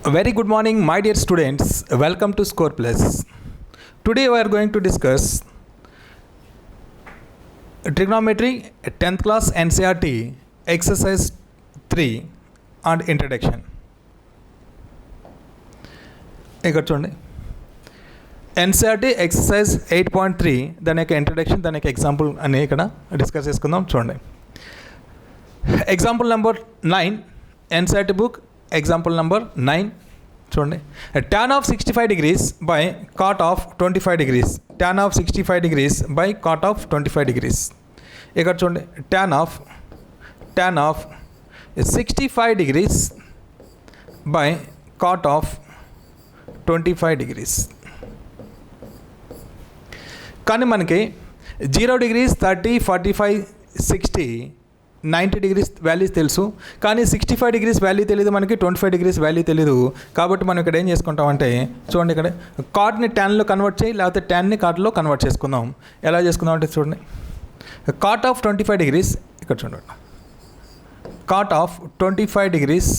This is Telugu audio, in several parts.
Very good morning, my dear students. Welcome to Score Plus. Today we are going to discuss trigonometry 10th class NCERT exercise 3 and introduction. ఇక్కడ చూడండి, NCERT exercise 8.3 దాని యొక్క ఇంట్రడక్షన్, దాని యొక్క ఎగ్జాంపుల్ అని ఇక్కడ డిస్కస్ చేసుకుందాం. చూడండి, example number 9 NCERT book example number 9 చూడండి. tan of 65 degrees by cot of 25 degrees. tan of 65 degrees by cot of 25 degrees. ఇక్కడ చూడండి, tan of 65 degrees by cot of 25 degrees. కానీ మనకి 0 degrees 30 45 60 90 degrees వాల్యూస్ తెలుసు, కానీ 65 degrees వాల్యూ తెలియదు, మనకి 25 degrees వాల్యూ తెలియదు. కాబట్టి మనం ఇక్కడ ఏం చేసుకుంటామంటే చూడండి, ఇక్కడ కాట్ని ట్యాన్లో కన్వర్ట్ చేయి, లేకపోతే ట్యాన్ని కాట్లో కన్వర్ట్ చేసుకుందాం. ఎలా చేసుకుందాం అంటే చూడండి, కాట్ ఆఫ్ 25 degrees ఇక్కడ చూడండి, cot of 25 degrees,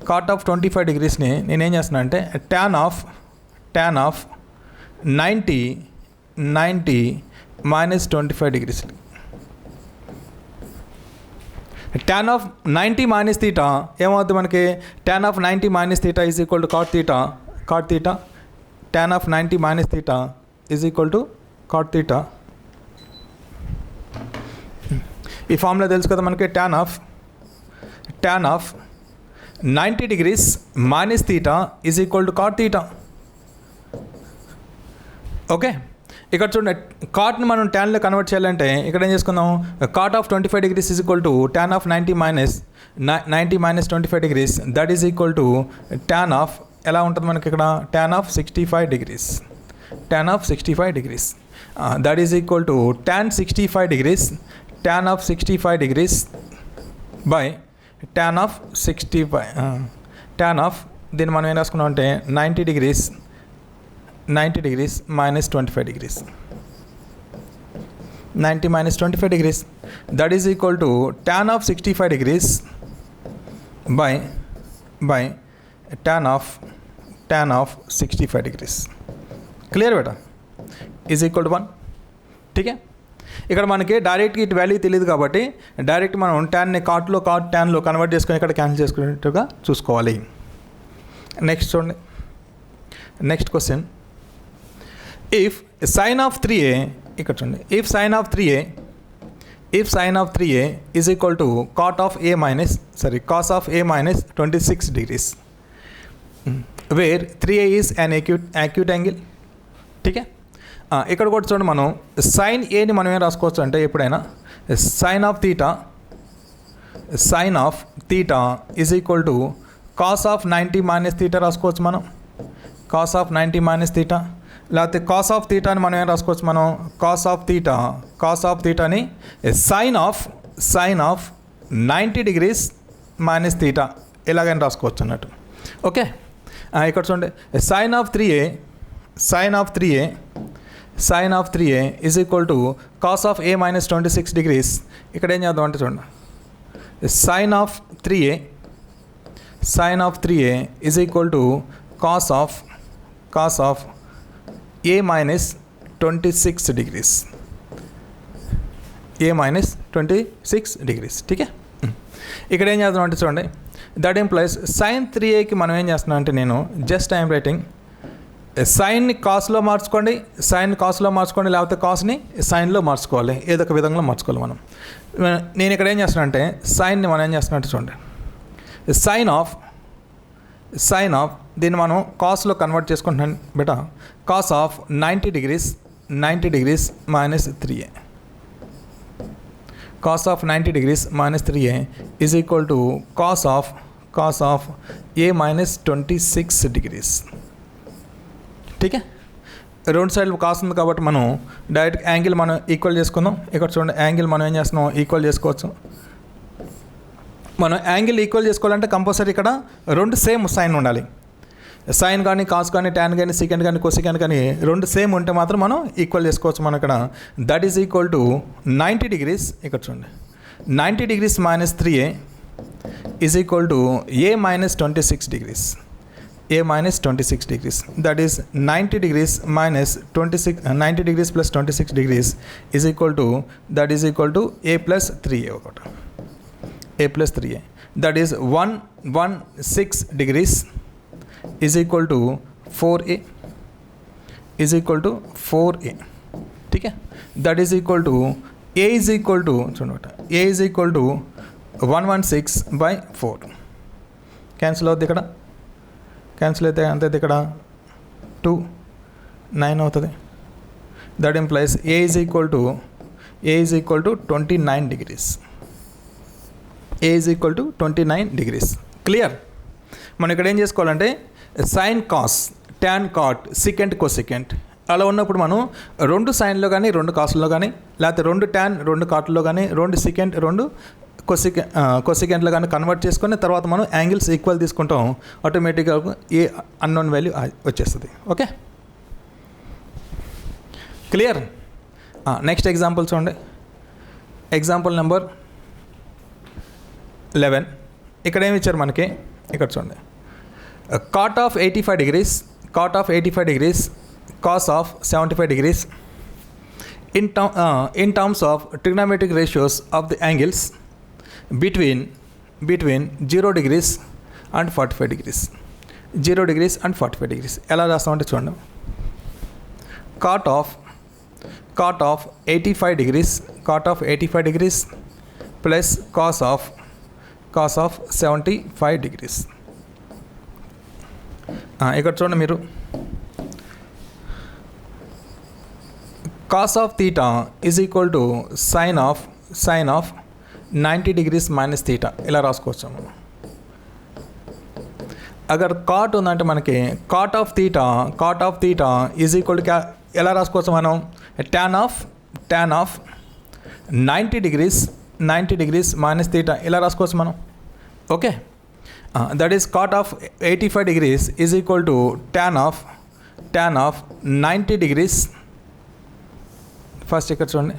cot of 25 degreesని నేనేం చేస్తున్నా అంటే tan of 90 minus 25 degrees. tan of 90 minus theta ఏమవుతుంది మనకి, tan of 90 minus theta is equal to cot theta. tan of 90 minus theta is equal to cot theta. ఈ ఫార్ములా తెలుసు కదా మనకి, tan of 90 degrees minus theta is equal to cot theta. Okay, ఇక్కడ చూడండి, కాట్ని మనం ట్యాన్లో కన్వర్ట్ చేయాలంటే ఇక్కడ ఏం చేసుకుందాం, cot of 25 degrees is equal to tan of 90 minus 25 degrees, that is equal to tan of ఎలా ఉంటుంది మనకి ఇక్కడ, tan of 65 degrees, tan of 65 degrees, that is equal to tan 65 degrees, tan of 65 degrees by tan of 65, tan of దీన్ని మనం ఏం రాసుకున్నాం అంటే 90 degrees minus 25 degrees, 90 minus 25 degrees, that is equal to tan of 65 degrees by tan of 65 degrees. Clear beta, is equal to 1. ఠీకే, ఇక్కడ మనకి డైరెక్ట్గా ఇటు వాల్యూ తెలియదు కాబట్టి డైరెక్ట్ మనం ట్యాన్ని ట్యాన్లో కన్వర్ట్ చేసుకొని ఇక్కడ క్యాన్సిల్ చేసుకునేట్టుగా చూసుకోవాలి. నెక్స్ట్ చూడండి, next question, if sin of 3a ఇక్కడ చూడండి, if sin of 3a is equal to cos of a minus 26 degrees where 3a is an acute angle. ఠీకే, ఇక్కడ కూడా చూడండి, మనం sin aని మనం ఏం రాసుకోవచ్చు అంటే ఎప్పుడైనా sin of theta is equal to cos of 90 minus theta రాసుకోవచ్చు మనం, cos of 90 minus theta. లేకపోతే కాస్ ఆఫ్ థీటాని మనం ఏం రాసుకోవచ్చు, మనం కాస్ ఆఫ్ థీటాని sine of 90 degrees minus theta ఎలాగైనా రాసుకోవచ్చు అన్నట్టు. ఓకే, ఇక్కడ చూడండి, sine of 3a is equal to cos of a minus 26 degrees. ఇక్కడ ఏం చేద్దాం అంటే చూడండి, sine of 3a is equal to cos of a minus 26 degrees, a minus 26 degrees. ఠీకే, ఇక్కడ ఏం చేద్దాం అంటే చూడండి, దట్ ఇంప్లైస్ సైన్ 3aకి మనం ఏం చేస్తున్నాం అంటే నేను జస్ట్ ఐఎమ్ రైటింగ్ సైన్ని కాస్లో మార్చుకోండి, లేకపోతే కాస్ని సైన్లో మార్చుకోవాలి, ఏదో ఒక విధంగా మార్చుకోవాలి మనం. నేను ఇక్కడ ఏం చేస్తున్నా అంటే సైన్ని మనం ఏం చేస్తున్నా అంటే చూడండి, సైన్ ఆఫ్ దీన్ని మనం కాస్లో కన్వర్ట్ చేసుకుంటున్నాను బేటా, cos of 90 degrees minus 3a, cos of 90 degrees minus 3a is equal to cos of a minus 26 degrees. ఠీకే, రెండు సైడ్లు కాస్ ఉంది కాబట్టి మనం డైరెక్ట్ యాంగిల్ మనం ఈక్వల్ చేసుకుందాం. ఇక్కడ చూడండి, యాంగిల్ మనం ఏం చేస్తున్నాం, ఈక్వల్ చేసుకోవచ్చు. మనం యాంగిల్ ఈక్వల్ చేసుకోవాలంటే కంపల్సరీ ఇక్కడ రెండు సేమ్ సైన్ ఉండాలి. సైన్ కానీ కాస్ కానీ ట్యాన్ కానీ సెకండ్ కానీ కొసెకండ్ కానీ రెండు సేమ్ ఉంటే మాత్రం మనం ఈక్వల్ చేసుకోవచ్చు. మనం ఇక్కడ that is equal to 90 degrees. ఇక్కడ చూడండి, 90 degrees minus 3a is equal to a minus 26 degrees. A minus 26 degrees, that is 90 degrees minus 26, 90 degrees plus 26 degrees is equal to, that is equal to a plus 3a. A plus 3a, that is 116 degrees is equal to 4a, is equal to 4a. ठीक है, that is equal to a is equal to, a is equal to 116 by 4. Cancel అవుతుంది ఇక్కడ, క్యాన్సిల్ అయితే అంతే, ఇక్కడ 2 9 అవుతుంది. That implies a is equal to 29 degrees. A is equal to 29 degrees. Clear? మనం ఇక్కడ ఏం చేసుకోవాలంటే sine cos, tan cot, secant cosecant అలా ఉన్నప్పుడు మనం 2 సైన్లో కానీ 2 కాస్ట్లో కానీ, లేకపోతే 2 ట్యాన్ 2 కాట్లో కానీ, 2 సికెంట్ 2 కొసికెంట్లో కానీ కన్వర్ట్ చేసుకొని తర్వాత మనం యాంగిల్స్ ఈక్వల్ తీసుకుంటాం. ఆటోమేటిక్గా ఏ అన్నోన్ వాల్యూ వచ్చేస్తుంది. Okay, clear? నెక్స్ట్ ఎగ్జాంపుల్ చూడండి. Example number 11. ఇక్కడ ఏమి ఇచ్చారు మనకి, ఇక్కడ చూడండి. Cot of 85 degrees, cot of 85 degrees, cos of 75 degrees in terms of trigonometric ratios of the angles between 0 degrees and 45 degrees. 0 degrees and 45 degrees ఎలా రాస్తామంటే చూడండి. Cot of 85 degrees, cot of 85 degrees plus cos of 75 degrees. ఇక్కడ చూడండి మీరు, cos of theta is equal to sine of 90 degrees minus theta ఇలా రాసుకోవచ్చు మనం. అగర్ కాట్ ఉందంటే మనకి cot of theta is equal to ఎలా రాసుకోవచ్చు మనం, tan of 90 degrees minus theta ఇలా రాసుకోవచ్చు మనం. Okay, that is cot of 85 degrees is equal to tan of 90 degrees. First ఇక్కడ చూడండి,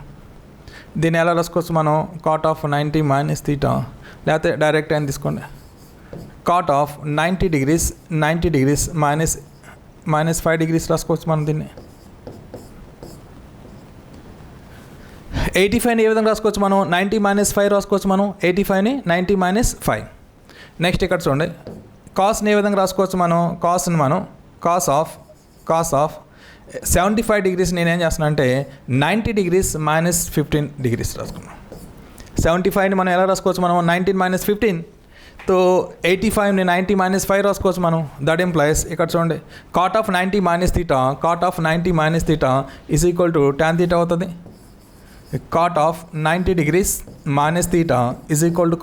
దీన్ని ఎలా రాసుకోవచ్చు మనం, కాట్ ఆఫ్ 90 మైనస్ తీటా, లేకపోతే డైరెక్ట్ అయిన తీసుకోండి. Cot of 90 degrees minus 5 degrees రాసుకోవచ్చు మనం. దీన్ని 85ని ఏ విధంగా రాసుకోవచ్చు మనం, 90 మైనస్ 5 రాసుకోవచ్చు మనం. 85ని 90 మైనస్ 5. నెక్స్ట్ ఇక్కడ చూడండి, కాస్ని ఏ విధంగా రాసుకోవచ్చు మనం, కాస్ని మనం కాస్ ఆఫ్ 75 degrees నేనేం చేస్తున్నా అంటే 90 degrees మైనస్ 15 degrees రాసుకున్నాం. 75ని మనం ఎలా రాసుకోవచ్చు మనం, 19 మైనస్ 15. తో 85ని 90 మైనస్ 5 రాసుకోవచ్చు మనం. దట్ ఇంప్లైస్ ఇక్కడ చూడండి, cot of 90 minus theta is equal to tan theta అవుతుంది. Cot of 90 degrees minus theta is equal to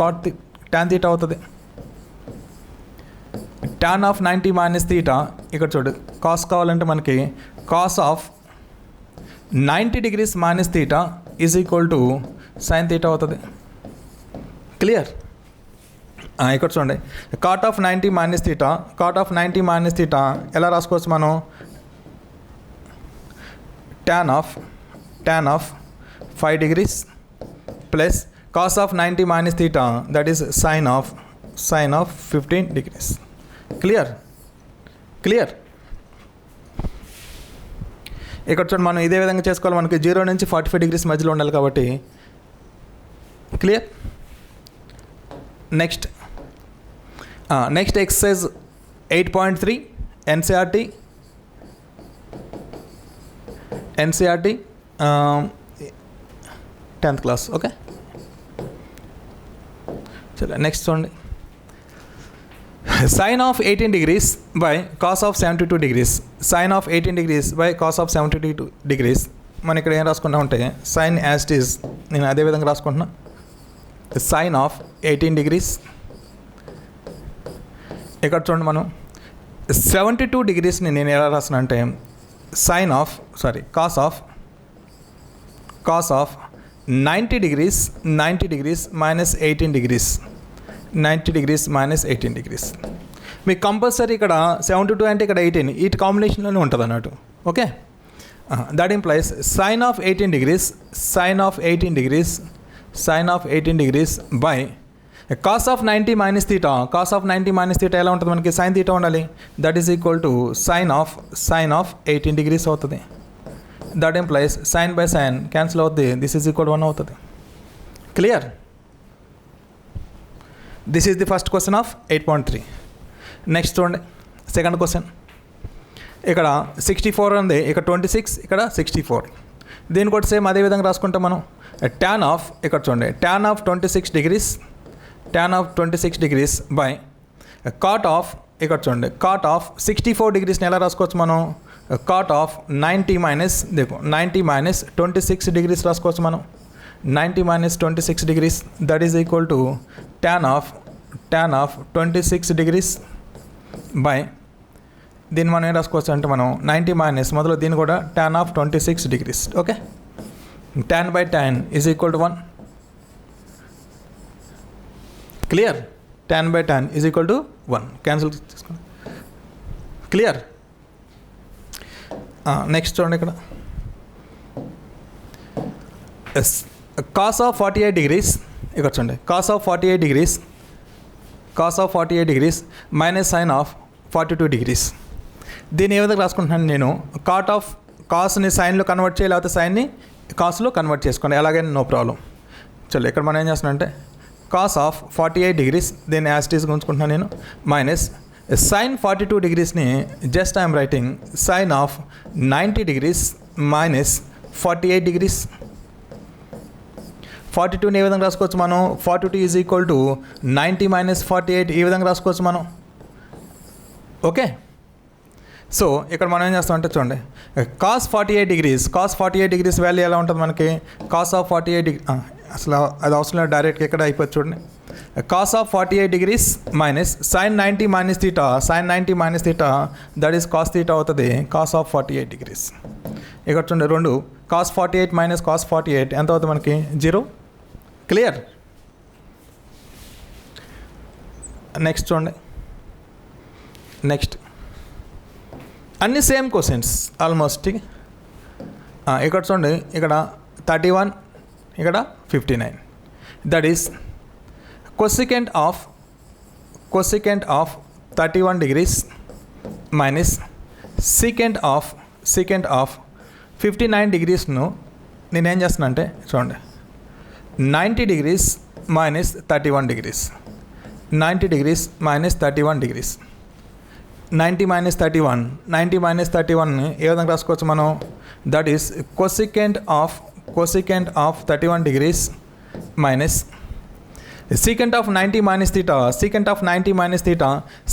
tan theta అవుతుంది. ట్యాన్ ఆఫ్ 90 మైనస్ తీటా, ఇక్కడ చూడు కాస్ కావాలంటే మనకి cos of 90 degrees minus theta is equal to sine theta అవుతుంది. క్లియర్? ఇక్కడ చూడండి, కాట్ ఆఫ్ 90 మైనస్ తీటా ఎలా రాసుకోవచ్చు మనం, tan of 5 degrees plus cos of 90 minus theta, that is sine of 15 degrees. Clear? ఇక్కడ చూడండి, మనం ఇదే విధంగా చేసుకోవాలి. మనకి 0 నుంచి 45 degrees మధ్యలో ఉండాలి కాబట్టి. Clear? Next exercise 8.3 NCERT 10th class. Okay, చలో నెక్స్ట్ చూడండి. Sine of 18 degrees by cos of 72 degrees. Sine of 18 degrees by cos of 72 degrees. మనం ఇక్కడ ఏం రాసుకుంటా ఉంటే సైన్ యాజ్ ఇట్ ఈజ్, నేను అదే విధంగా రాసుకుంటున్నా. Sign of 18 degrees. ఇక్కడ చూడండి, మనం 72 degreesని నేను ఎలా రాసిన అంటే cos of 90 degrees minus 18 degrees. 90 degrees minus 18 degrees. మీకు కంపల్సరీ ఇక్కడ 72 అంటే ఇక్కడ 18 ఈ కాంబినేషన్లోనే ఉంటుంది అన్నట్టు. Okay, that implies sine of 18 degrees by cos of 90 minus theta, cos of 90 minus theta ఎలా ఉంటుంది మనకి? సైన్ తీటా ఉండాలి. That is equal to sine of 18 degrees అవుతుంది. That implies sine by sine cancel అవుతుంది. దిస్ ఈజ్ ఈక్వల్ 1 అవుతుంది. Clear? This is the first question of 8.3. Next చూడండి సెకండ్ క్వశ్చన్. ఇక్కడ 64 ఉంది, ఇక్కడ 26, ఇక్కడ 64. దీన్ని కూడా సేమ్ అదే విధంగా రాసుకుంటాం మనం. tan ఆఫ్, ఇక్కడ చూడండి tan of 26 degrees, tan of 26 degrees by cot of, ఇక్కడ చూడండి కాట్ ఆఫ్ 64 డిగ్రీస్ని ఎలా రాసుకోవచ్చు మనం? కాట్ ఆఫ్ 90 మైనస్ 26 డిగ్రీస్ రాసుకోవచ్చు మనం. 90 minus 26 degrees that is equal to tan of 26 degrees by దీన్ని మనం ఏం రాసుకోవచ్చు అంటే మనం 90 మైనస్ మొదలు దీన్ని కూడా tan of 26 degrees. Okay, tan by tan is equal to 1. Clear? tan by tan is equal to 1. Cancel చేసుకోండి. క్లియర్? నెక్స్ట్ చూడండి ఇక్కడ కాస్ ఆఫ్ 48 డిగ్రీస్, ఇక్కడ చూడండి cos of 48 degrees minus sine of 42 degrees. దీన్ని ఏ విధంగా రాసుకుంటున్నాను నేను? కాట్ ఆఫ్ కాస్ని సైన్లో కన్వర్ట్ చేయాలి, లేకపోతే సైన్ని కాస్లో కన్వర్ట్ చేసుకోండి, ఎలాగైనా నో ప్రాబ్లం. చలో ఇక్కడ మనం ఏం చేస్తున్నానంటే కాస్ ఆఫ్ 48 డిగ్రీస్ దీన్ని యాస్టీస్గా ఉంచుకుంటున్నాను నేను, మైనస్ సైన్ 42 డిగ్రీస్ని just I'm writing sine of 90 degrees minus 48 degrees. 42ని ఏ విధంగా రాసుకోవచ్చు మనం? 42 ఈజ్ ఈక్వల్ టు 90 మైనస్ 48 ఈ విధంగా రాసుకోవచ్చు మనం. ఓకే, సో ఇక్కడ మనం ఏం చేస్తామంటే చూడండి కాస్ 48 డిగ్రీస్ వాల్యూ ఎలా ఉంటుంది మనకి? కాస్ ఆఫ్ 48 డిగ్రీ అసలు అది అవసరం లేదు, డైరెక్ట్గా ఇక్కడ అయిపోతుంది చూడండి. Cos of 48 degrees minus sine 90 minus theta that is cos theta అవుతుంది. కాస్ ఆఫ్ 48 డిగ్రీస్ ఇక్కడ చూడండి రెండు కాస్ 48 మైనస్ కాస్ 48 ఎంత అవుతుంది మనకి? 0. క్లియర్? నెక్స్ట్ చూడండి, నెక్స్ట్ అన్ని సేమ్ క్వశ్చన్స్ ఆల్మోస్ట్. ఇక్కడ చూడండి ఇక్కడ 31, ఇక్కడ 59. That is cosecant of 31 degrees minus secant of 59 డిగ్రీస్ను నేనేం చేస్తున్నా అంటే చూడండి 90 degrees minus 31 degrees, 90 degrees minus 31 degrees. 90 minus 31 ఏ విధంగా రాసుకోవచ్చు మనం? That is cosecant of 31 degrees minus secant of 90 minus theta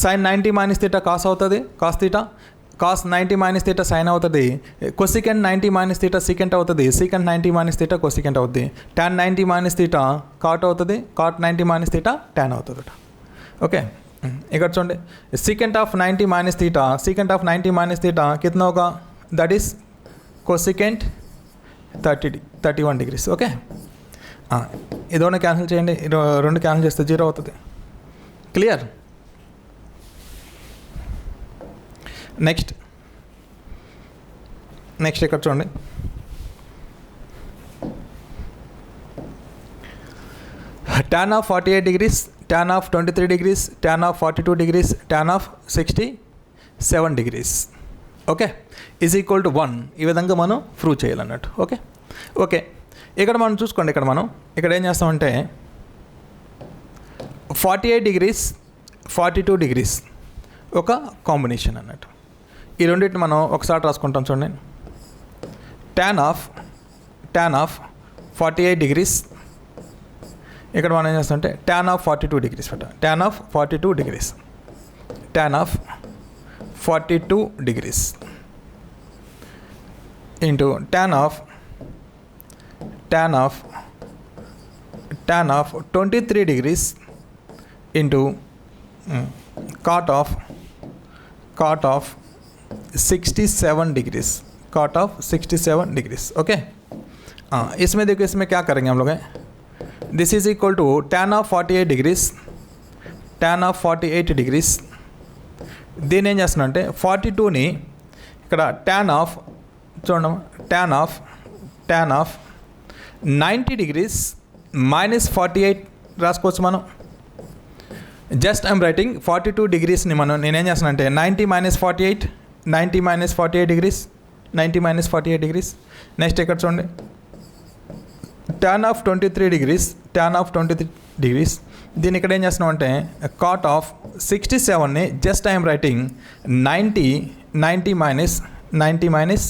sign 90 minus theta cos అవుతుంది, కాస్ 90 మైనస్ తీటా సైన్ అవుతుంది. కొసికెంట్ 90 మైనస్ తీటా సీకెంట్ అవుతుంది, సీకెంట్ 90 మైనస్ తీటా కొసికెంట్ అవుతుంది. tan 90 మైనస్ తీటా కాట్ అవుతుంది, కాట్ 90 మైనస్ తీటా tan అవుతుంది. ఓకే, ఇక్కడ చూడండి సీకెంట్ ఆఫ్ 90 మైనస్ తీటా కిतना होगा? That is cosecant 31 degrees. Okay, ఇదోనే క్యాన్సిల్ చేయండి, రెండు క్యాన్సిల్ చేస్తే 0 అవుతుంది. క్లియర్? నెక్స్ట్ ఇక్కడ చూడండి tan of 48 degrees, tan of 23 degrees, tan of 42 degrees, tan of 67 degrees. Okay, is equal to 1. ఈ విధంగా మనం ప్రూవ్ చేయాలన్నట్టు. ఓకే, ఇక్కడ మనం చూసుకోండి, ఇక్కడ ఏం చేస్తామంటే 48 డిగ్రీస్ 42 డిగ్రీస్ ఒక కాంబినేషన్ అన్నట్టు. ఈ రెండింటిని మనం ఒకసారి రాసుకుంటాం చూడండి. tan ఆఫ్ 48 డిగ్రీస్, ఇక్కడ మనం ఏం చేస్తామంటే tan of 42 degrees tan of 42 degrees into tan of 23 degrees into cot of 67 degrees, cot of 67 degrees. Okay, इसमें देखो इसमें क्या करेंगे हम लोग हैं, this is equal to tan of 48 degrees. దీని ఏం చేస్తున్నా అంటే 42ని ఇక్కడ tan ఆఫ్ చూడండి tan ఆఫ్ 90 డిగ్రీస్ మైనస్ 48 రాసుకోవచ్చు మనం. జస్ట్ ఐమ్ రైటింగ్ 42 డిగ్రీస్ని నేనేం చేస్తాను అంటే 90 minus 48 90 minus 48 degrees 90 minus 48 degrees. Next ఇక్కడ చూడండి tan of 23 degrees tan of 23 degrees. దీన్ని ఇక్కడ ఏం చేస్తున్నాం అంటే కాట్ ఆఫ్ 67ని జస్ట్ ఐఎమ్ రైటింగ్ 90 మైనస్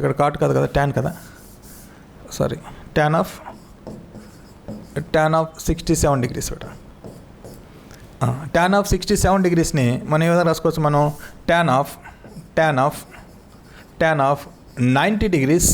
ఇక్కడ కాట్ కాదు కదా tan కదా, sorry tan of 67 degrees. tan of 67 డిగ్రీస్ని మనం ఏ విధంగా రాసుకోవచ్చు, మనం tan ఆఫ్ 90 డిగ్రీస్